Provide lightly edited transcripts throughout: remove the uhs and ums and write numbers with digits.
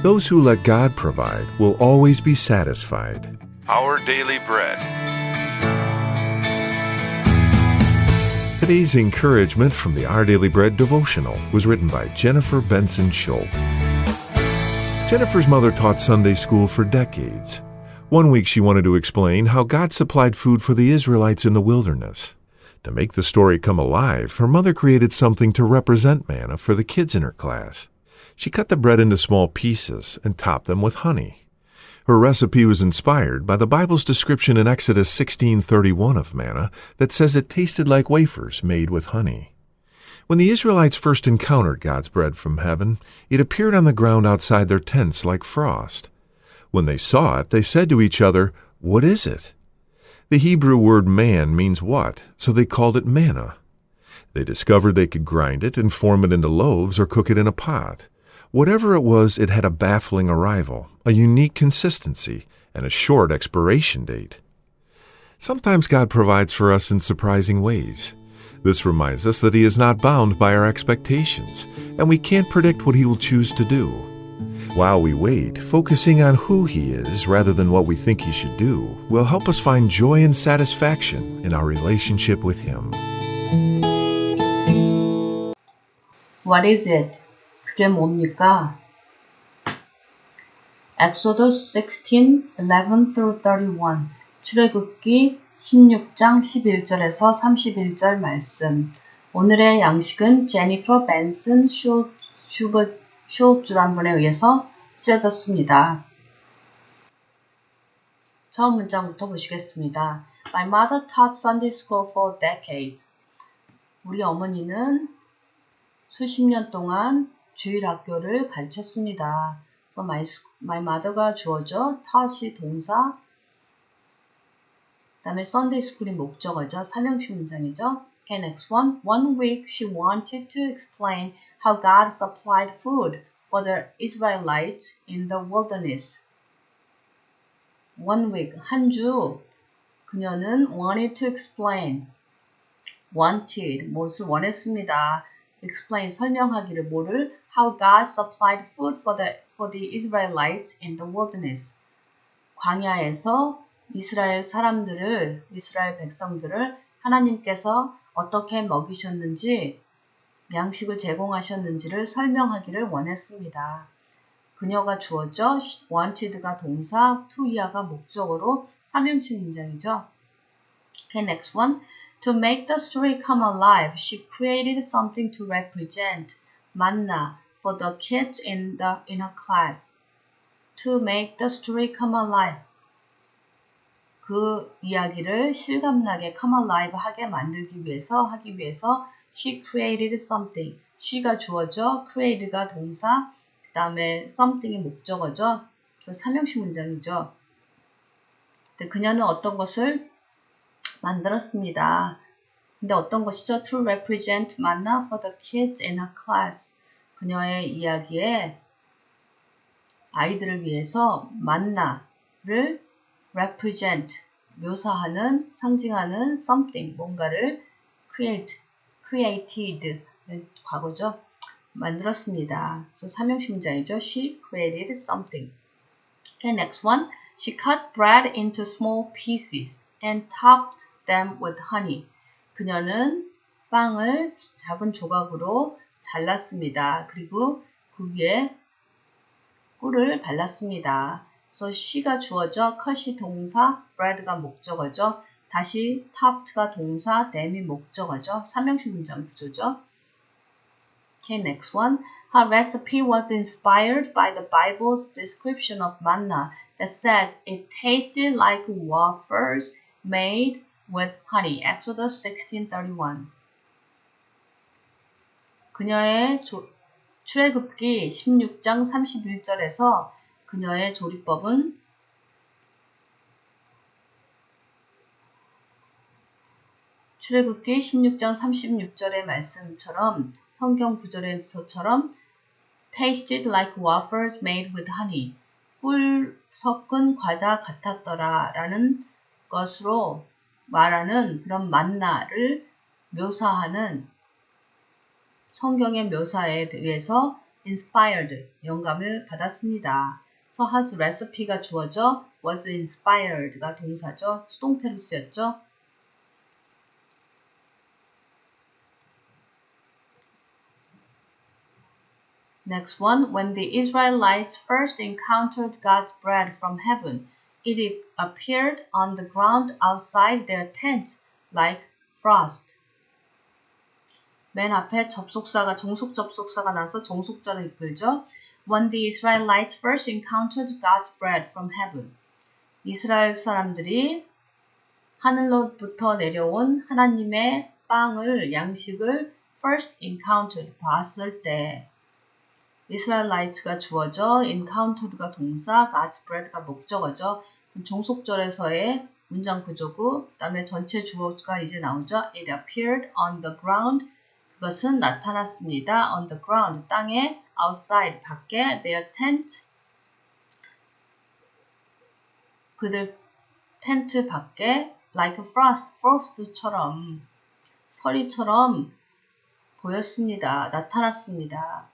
Those who let God provide will always be satisfied. Our Daily Bread. Today's encouragement from the Our Daily Bread devotional was written by Jennifer Benson Schultz. Jennifer's mother taught Sunday school for decades. One week she wanted to explain how God supplied food for the Israelites in the wilderness. To make the story come alive, her mother created something to represent manna for the kids in her class. She cut the bread into small pieces and topped them with honey. Her recipe was inspired by the Bible's description in Exodus 16:31 of manna that says it tasted like wafers made with honey. When the Israelites first encountered God's bread from heaven, it appeared on the ground outside their tents like frost. When they saw it, they said to each other, "What is it?" The Hebrew word man means what, so they called it manna. They discovered they could grind it and form it into loaves or cook it in a pot. Whatever it was, it had a baffling arrival, a unique consistency, and a short expiration date. Sometimes God provides for us in surprising ways. This reminds us that He is not bound by our expectations, and we can't predict what He will choose to do. While we wait, focusing on who He is rather than what we think He should do will help us find joy and satisfaction in our relationship with Him. What is it? 그게 뭡니까? Exodus 16:11-31 출애굽기 16장 11절에서 31절 말씀. 오늘의 양식은 제니퍼 벤슨 슐츠라는 분에 의해서 쓰여졌습니다. 처음 문장부터 보시겠습니다. My mother taught Sunday school for decades. 우리 어머니는 수십 년 동안 주일 학교를 가르쳤습니다. So my mother가 주어져, taught이 동사, 그 다음에 Sunday school이 목적어죠. 삼형식 문장이죠. Okay, next one. One week she wanted to explain how God supplied food for the Israelites in the wilderness. One week, 한 주, 그녀는 wanted to explain, wanted, 무엇을 원했습니다. explain, 설명하기를 뭐를? How God supplied food for the Israelites in the wilderness. 광야에서 이스라엘 백성들을 하나님께서 어떻게 먹이셨는지, 양식을 제공하셨는지를 설명하기를 원했습니다. 그녀가 주어져, wanted가 동사, to 이하가 목적어로 삼형식 문장이죠. Okay, next one. To make the story come alive, she created something to represent manna for the kids in her class. To make the story come alive. 그 이야기를 실감나게 come alive 하게 만들기 위해서, 하기 위해서 she created something. she가 주어져, create가 동사, 그 다음에 something이 목적어죠. 그래서 삼형식 문장이죠. 근데 그녀는 어떤 것을 만들었습니다. 근데 어떤 것이죠? To represent manna for the kids in her class. 그녀의 이야기에 아이들을 위해서 만나를 represent, 묘사하는, 상징하는 something, 뭔가를 created, 과거죠. 만들었습니다. 그래서 삼형식 문장이죠. She created something. Okay, next one. She cut bread into small pieces and topped them with honey. 그녀는 빵을 작은 조각으로 잘랐습니다. 그리고 그 위에 꿀을 발랐습니다. So she가 주어져, cut이 동사, bread가 목적어죠. 다시 topped가 동사, them이 목적어죠. 삼형식 문장 구조죠. Okay, next one. Her recipe was inspired by the Bible's description of manna that says it tasted like wafers made with honey. Exodus 16:31. 그녀의 출애굽기 16장 31절에서 그녀의 조리법은 출애굽기 16장 36절의 말씀처럼 성경 구절에서처럼 tasted like wafers made with honey. 꿀 섞은 과자 같았더라 라는 것으로 말하는 그런 만나를 묘사하는 성경의 묘사에 의해서 inspired, 영감을 받았습니다. So has recipe가 주어져 was inspired가 동사죠. 수동태로 쓰였죠. Next one, when the Israelites first encountered God's bread from heaven, it appeared on the ground outside their tent like frost. 맨 앞에 접속사가 종속 접속사가 나서 종속절을 이끌죠. When the Israelites first encountered God's bread from heaven. 이스라엘 사람들이 하늘로부터 내려온 하나님의 빵을, 양식을 first encountered, 봤을 때 Israelites가 주어져, encountered가 동사, God's bread가 목적어죠. 종속절에서의 문장 구조고, 그 다음에 전체 주어가 이제 나오죠. It appeared on the ground. 그것은 나타났습니다. On the ground, 땅에, outside, 밖에, their tent. 그들 텐트 밖에, like a frost, frost처럼, 서리처럼 보였습니다. 나타났습니다.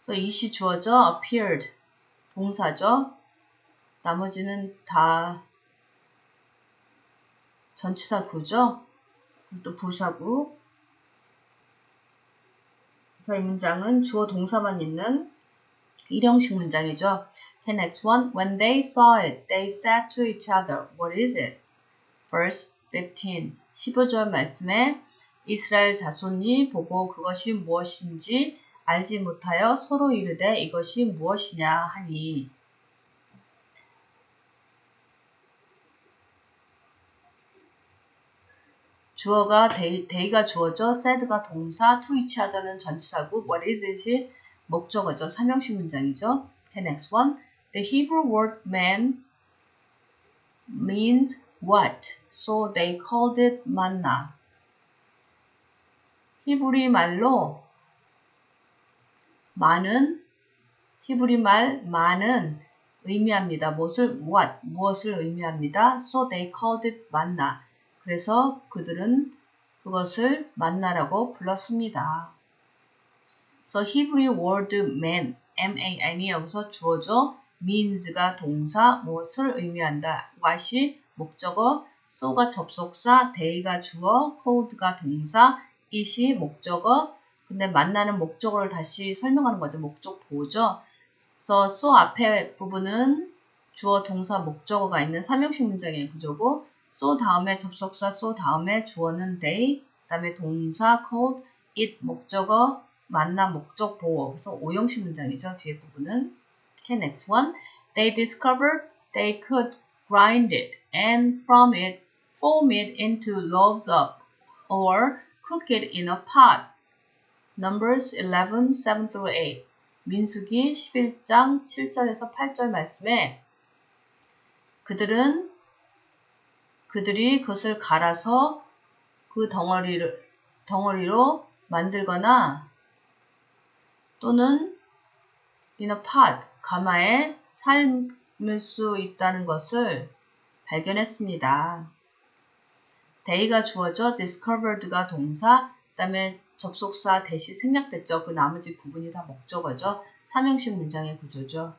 그래서 it이 주어져, appeared, 동사죠. 나머지는 다 전치사 구죠. 또 부사구. 그래서 이 문장은 주어 동사만 있는 일형식 문장이죠. Okay, next one. When they saw it, they said to each other, What is it? Verse 15. 15절 말씀에 이스라엘 자손이 보고 그것이 무엇인지 알지 못하여 서로 이르되 이것이 무엇이냐 하니. 주어가 they가 주어져, said가 동사, to each other는 전치사고, what is it이 목적어죠. 삼형식 문장이죠. Okay, next one. The Hebrew word man means what? So they called it manna. 히브리 말로 많은, 히브리 말 많은 의미합니다. 무엇을 의미합니다. So they called it manna. 그래서 그들은 그것을 만나라고 불렀습니다. So Hebrew word man, M-A-N이 여기서 주어져, means가 동사, 무엇을 의미한다. what이 목적어, so가 접속사, they가 주어, called가 동사, it이 목적어. 근데 만나는 목적어를 다시 설명하는 거죠. 목적 보호죠. 그래서 so 앞에 부분은 주어, 동사, 목적어가 있는 삼형식 문장의 구조고, so 다음에 접속사, so 다음에 주어는 they, 그 다음에 동사, called, it 목적어, 만나 목적 보호. 그래서 오형식 문장이죠. 뒤에 부분은. Okay, next one. They discovered they could grind it and from it form it into loaves of or cook it in a pot. Numbers 11, 7 through 8. 민수기 11장 7절에서 8절 말씀에 그들이 그것을 갈아서 그 덩어리로 만들거나 또는 in a pot, 가마에 삶을 수 있다는 것을 발견했습니다. they가 주어져, discovered가 동사, 그 다음에 접속사 대시 생략됐죠. 그 나머지 부분이 다 목적어죠. 삼형식 문장의 구조죠.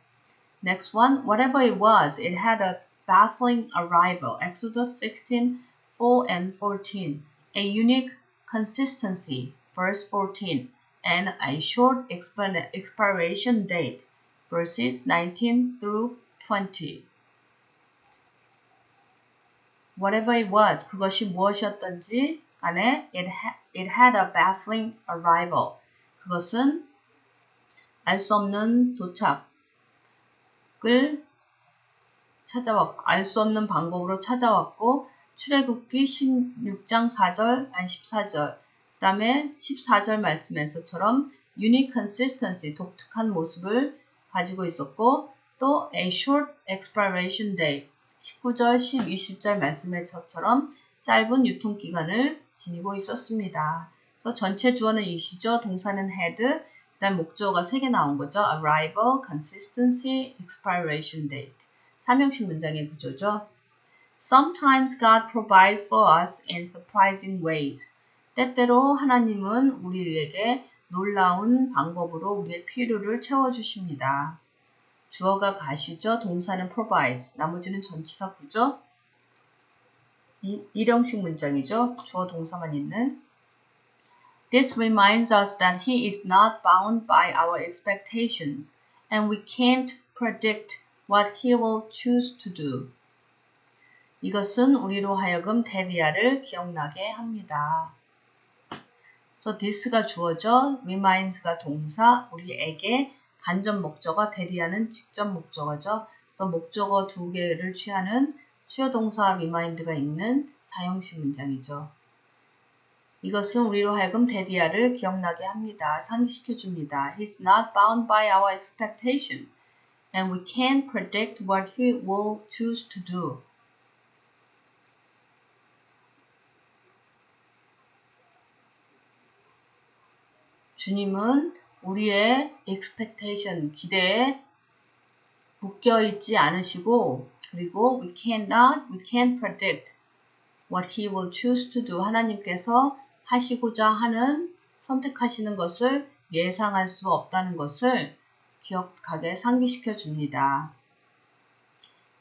Next one. Whatever it was, it had a baffling arrival. Exodus 16, 4 and 14. A unique consistency. Verse 14. And a short expiration date. Verses 19 through 20. Whatever it was, 그것이 무엇이었던지 간에 it had a baffling arrival. 그것은 알 수 없는 도착을 찾아왔고, 알 수 없는 방법으로 찾아왔고, 출애굽기 16장 4절, 안 14절, 그 다음에 14절 말씀에서처럼 unique consistency, 독특한 모습을 가지고 있었고, 또 a short expiration date, 19절, 20절 말씀에서처럼 짧은 유통기간을 지니고 있었습니다. 그래서 전체 주어는 it이죠. 동사는 had, 그 다음 목적어가 3개 나온 거죠. arrival, consistency, expiration date. 삼형식 문장의 구조죠. Sometimes God provides for us in surprising ways. 때때로 하나님은 우리에게 놀라운 방법으로 우리의 필요를 채워주십니다. 주어가 가시죠. 동사는 provides. 나머지는 전치사 구죠. 일형식 문장이죠. 주어 동사만 있는. This reminds us that he is not bound by our expectations and we can't predict what he will choose to do. 이것은 우리로 하여금 데리아를 기억나게 합니다. So this가 주어죠. reminds가 동사, 우리에게 간접 목적어, 데리아는 직접 목적어죠. 그래서 목적어 두 개를 취하는 수요 동사 remind가 있는 사형식 문장이죠. 이것은 우리로 하여금 데리아를 기억나게 합니다. 상기시켜 줍니다. He's not bound by our expectations and we can't predict what he will choose to do. 주님은 우리의 expectation, 기대에 묶여있지 않으시고 그리고 we can't predict what he will choose to do. 하나님께서 하시고자 하는 선택하시는 것을 예상할 수 없다는 것을 기억하게 상기시켜 줍니다.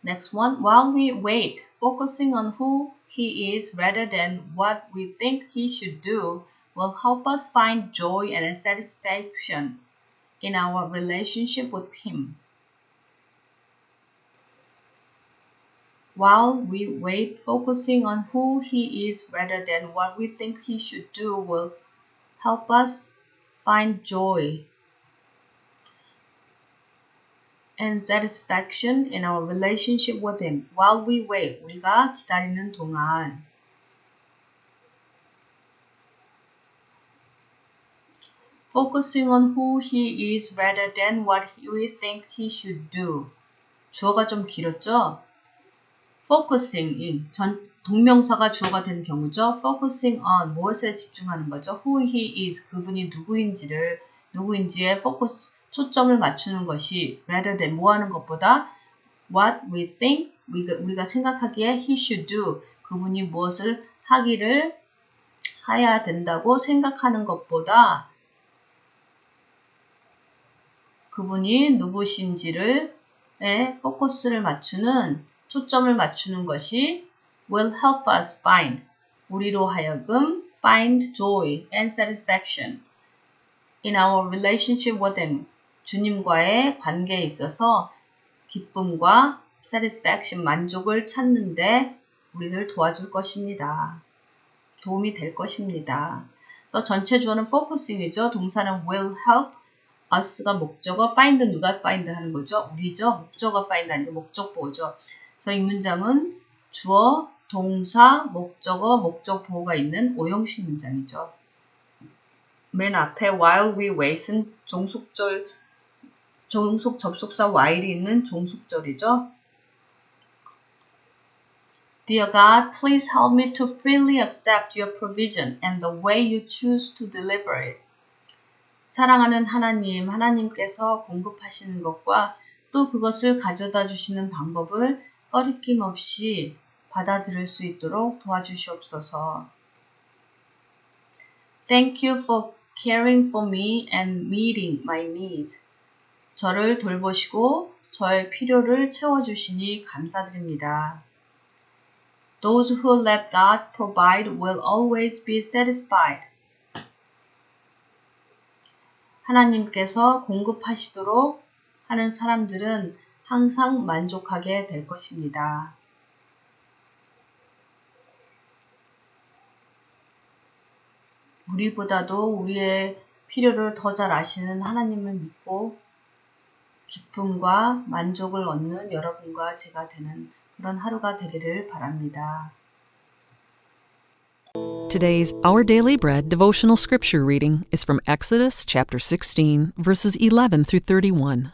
Next one, while we wait, focusing on who he is rather than what we think he should do will help us find joy and satisfaction in our relationship with him. While we wait, focusing on who he is rather than what we think he should do will help us find joy and satisfaction in our relationship with him. While we wait, 우리가 기다리는 동안 focusing on who he is rather than what we think he should do. 주어가 좀 길었죠? focusing, 동명사가 주어가 되는 경우죠. focusing on, 무엇에 집중하는 거죠? who he is, 그분이 누구인지에 focus, 초점을 맞추는 것이 rather than, 뭐 하는 것보다 what we think, 우리가 생각하기에 he should do, 그분이 무엇을 해야 된다고 생각하는 것보다 그분이 누구신지를 포커스를 맞추는, 초점을 맞추는 것이 will help us find, 우리로 하여금 find joy and satisfaction in our relationship with him, 주님과의 관계에 있어서 기쁨과 satisfaction, 만족을 찾는데 우리를 도와줄 것입니다. 도움이 될 것입니다. 그래서 전체 주어는 focusing이죠. 동사는 will help us가 목적어, find는 누가 find 하는 거죠? 우리죠. 목적어 find 아니고 목적보호죠. 그래서 이 문장은 주어, 동사, 목적어, 목적보호가 있는 오형식 문장이죠. 맨 앞에 while we wait은 종속 접속사 while이 있는 종속절이죠. Dear God, please help me to freely accept your provision and the way you choose to deliver it. 사랑하는 하나님, 하나님께서 공급하시는 것과 또 그것을 가져다 주시는 방법을 꺼리낌 없이 받아들일 수 있도록 도와주시옵소서. Thank you for caring for me and meeting my needs. 저를 돌보시고 저의 필요를 채워주시니 감사드립니다. Those who let God provide will always be satisfied. 하나님께서 공급하시도록 하는 사람들은 항상 만족하게 될 것입니다. 우리보다도 우리의 필요를 더 잘 아시는 하나님을 믿고 기쁨과 만족을 얻는 여러분과 제가 되는 그런 하루가 되기를 바랍니다. Today's Our Daily Bread devotional scripture reading is from Exodus chapter 16, verses 11 through 31.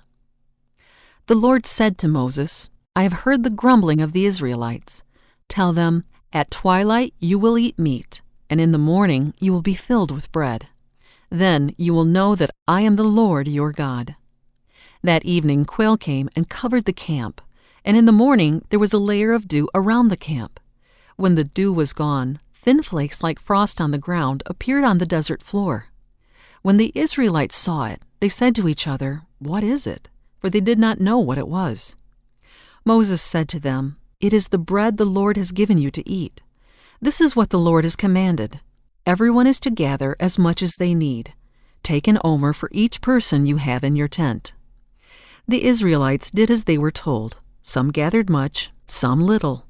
The Lord said to Moses, I have heard the grumbling of the Israelites. Tell them, at twilight you will eat meat, and in the morning you will be filled with bread. Then you will know that I am the Lord your God. That evening quail came and covered the camp, and in the morning there was a layer of dew around the camp. When the dew was gone, thin flakes like frost on the ground appeared on the desert floor. When the Israelites saw it, they said to each other, "What is it?" For they did not know what it was. Moses said to them, "It is the bread the Lord has given you to eat. This is what the Lord has commanded. Everyone is to gather as much as they need. Take an omer for each person you have in your tent." The Israelites did as they were told. Some gathered much, some little.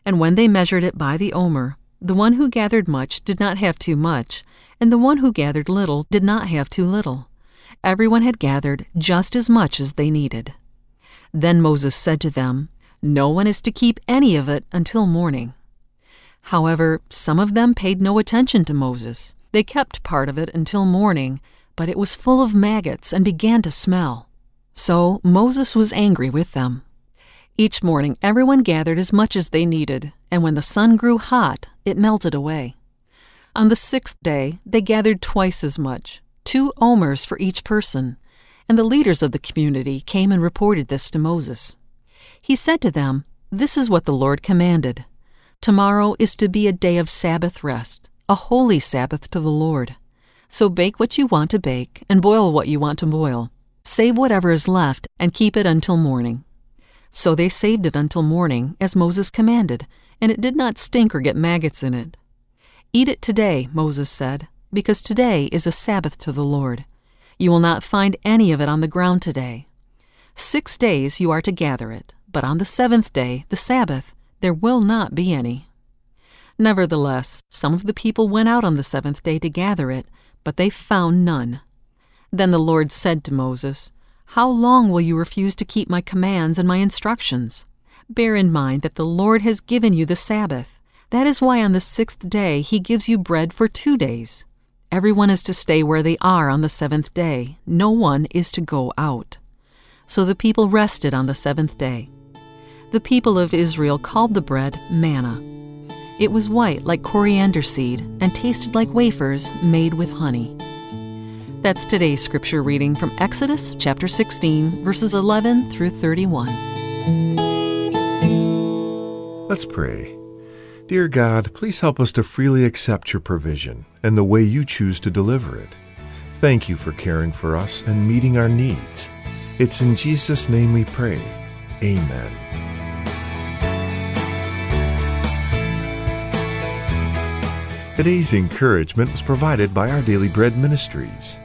And when they measured it by the omer, the one who gathered much did not have too much, and the one who gathered little did not have too little. Everyone had gathered just as much as they needed. Then Moses said to them, "No one is to keep any of it until morning." However, some of them paid no attention to Moses. They kept part of it until morning, but it was full of maggots and began to smell. So Moses was angry with them. Each morning everyone gathered as much as they needed, and when the sun grew hot, it melted away. On the 6th day they gathered twice as much, 2 omers for each person, and the leaders of the community came and reported this to Moses. He said to them, "This is what the Lord commanded. Tomorrow is to be a day of Sabbath rest, a holy Sabbath to the Lord. So bake what you want to bake and boil what you want to boil. Save whatever is left and keep it until morning." So they saved it until morning, as Moses commanded, and it did not stink or get maggots in it. "Eat it today," Moses said, "because today is a Sabbath to the Lord. You will not find any of it on the ground today. 6 days you are to gather it, but on the 7th day, the Sabbath, there will not be any." Nevertheless, some of the people went out on the 7th day to gather it, but they found none. Then the Lord said to Moses, "How long will you refuse to keep my commands and my instructions? Bear in mind that the Lord has given you the Sabbath. That is why on the 6th day he gives you bread for 2 days. Everyone is to stay where they are on the 7th day. No one is to go out." So the people rested on the 7th day. The people of Israel called the bread manna. It was white like coriander seed and tasted like wafers made with honey. That's today's scripture reading from Exodus chapter 16, verses 11 through 31. Let's pray. Dear God, please help us to freely accept your provision and the way you choose to deliver it. Thank you for caring for us and meeting our needs. It's in Jesus' name we pray. Amen. Today's encouragement was provided by Our Daily Bread Ministries.